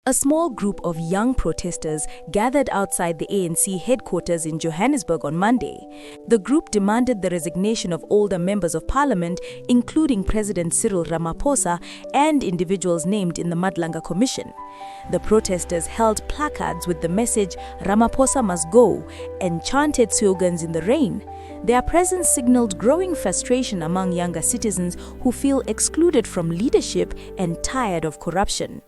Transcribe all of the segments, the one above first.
A small group of young protesters gathered outside the ANC headquarters in Johannesburg on Monday. The group demanded the resignation of older members of parliament, including President Cyril Ramaphosa and individuals named in the Madlanga Commission. The protesters held placards with the message "Ramaphosa must go" and chanted slogans in the rain. Their presence signaled growing frustration among younger citizens who feel excluded from leadership and tired of corruption.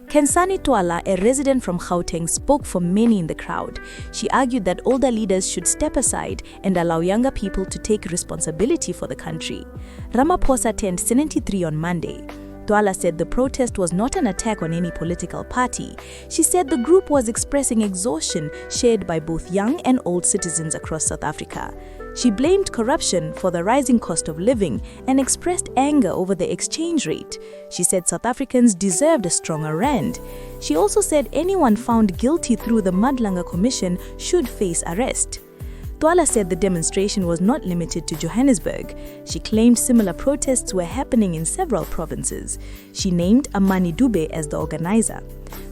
Kensani Twala, a resident from Gauteng, spoke for many in the crowd. She argued that older leaders should step aside and allow younger people to take responsibility for the country. Ramaphosa turned 73 on Monday. Twala said the protest was not an attack on any political party. She said the group was expressing exhaustion shared by both young and old citizens across South Africa. She blamed corruption for the rising cost of living and expressed anger over the exchange rate. She said South Africans deserved a stronger rand. She also said anyone found guilty through the Madlanga Commission should face arrest. Twala said the demonstration was not limited to Johannesburg. She claimed similar protests were happening in several provinces. She named Amani Dube as the organizer.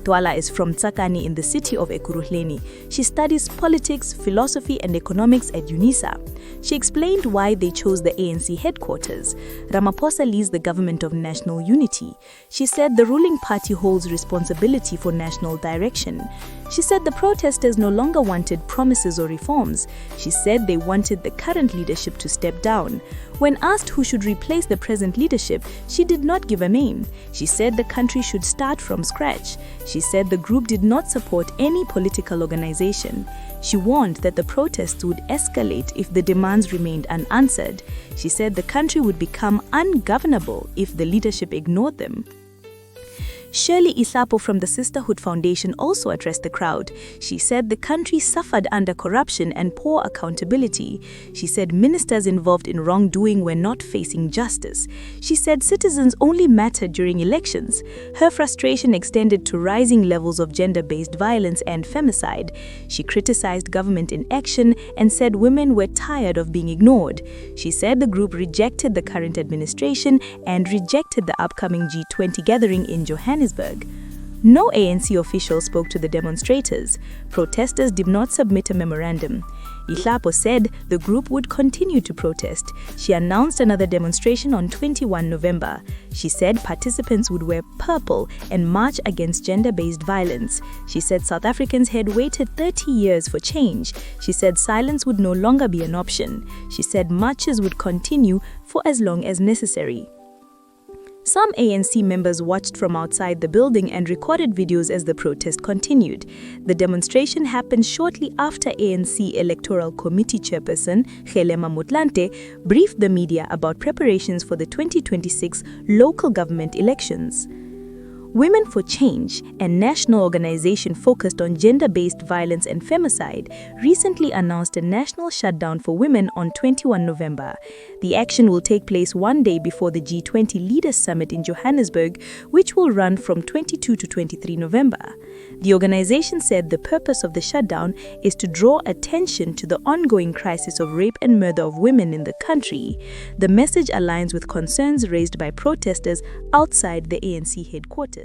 Twala is from Tsakani in the city of Ekurhuleni. She studies politics, philosophy and economics at UNISA. She explained why they chose the ANC headquarters. Ramaphosa leads the government of national unity. She said the ruling party holds responsibility for national direction. She said the protesters no longer wanted promises or reforms. She said they wanted the current leadership to step down. When asked who should replace the present leadership, she did not give a name. She said the country should start from scratch. She said the group did not support any political organization. She warned that the protests would escalate if the demands remained unanswered. She said the country would become ungovernable if the leadership ignored them. Shirley Isapo from the Sisterhood Foundation also addressed the crowd. She said the country suffered under corruption and poor accountability. She said ministers involved in wrongdoing were not facing justice. She said citizens only mattered during elections. Her frustration extended to rising levels of gender-based violence and femicide. She criticized government inaction and said women were tired of being ignored. She said the group rejected the current administration and rejected the upcoming G20 gathering in Johannesburg. No ANC official spoke to the demonstrators. Protesters did not submit a memorandum. Isapo said the group would continue to protest. She announced another demonstration on 21 November. She said participants would wear purple and march against gender-based violence. She said South Africans had waited 30 years for change. She said silence would no longer be an option. She said marches would continue for as long as necessary. Some ANC members watched from outside the building and recorded videos as the protest continued. The demonstration happened shortly after ANC Electoral Committee Chairperson Khelema Motlanthe briefed the media about preparations for the 2026 local government elections. Women for Change, a national organization focused on gender-based violence and femicide, recently announced a national shutdown for women on 21 November. The action will take place one day before the G20 Leaders Summit in Johannesburg, which will run from 22 to 23 November. The organization said the purpose of the shutdown is to draw attention to the ongoing crisis of rape and murder of women in the country. The message aligns with concerns raised by protesters outside the ANC headquarters.